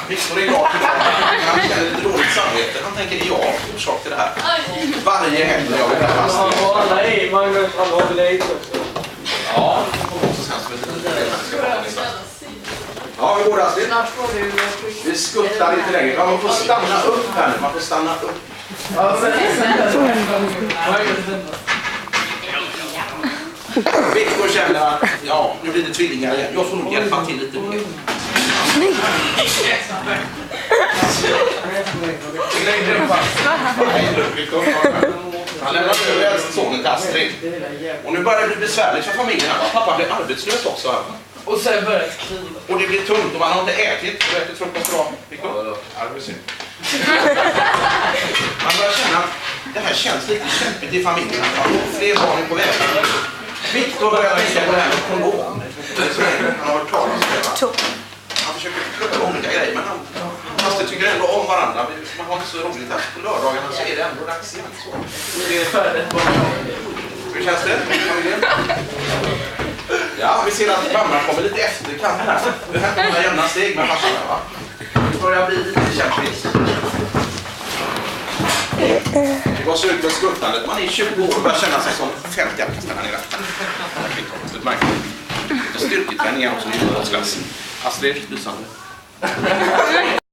Victor är glad till det. Han känner lite dåligt samvete. Han tänker, jag har orsak till det här. Varje helg när jag vill ha Astrid. Ja, alla är Magnus, han har väl det också. Ja, och så sen som ja, vi går Astrid. Vi skuttar lite längre. Man får stanna upp här nu. Man får stanna upp. Victor känner att, ja, nu blir det tvillingar igen. Jag får nog hjälpa till lite mer. Han lämnar över äldste sonen till Astrid. Och nu börjar det bli besvärligt för familjen. Pappa blir arbetslös också. Och sen börjar det skriva. Och det blir tungt och man har inte ätit. Och ätit frukost bra. Man börjar känna att det här känns lite kämpigt i familjen. Fler barn är på väg. Victor börjar tänka på det här med kondom. Han har hört talas om det. Han försöker plocka olika grejer, men han tycker ändå om varandra. Man har inte så roligt här. På lördagarna så är det ändå dags igen. Det är färdigt. Hur känns det? Ja, vi ser att mamma kommer lite efter kanten här. Det här kommer jämna steg med farsan, va? Det börjar bli lite kämpigt. Det var så ut med skuttandet. Man är 20 år och börjar känna sig som 50 här nere. Det är märkligt. Lite styrketräning är också i idrottsklassen. Astrid, lysande.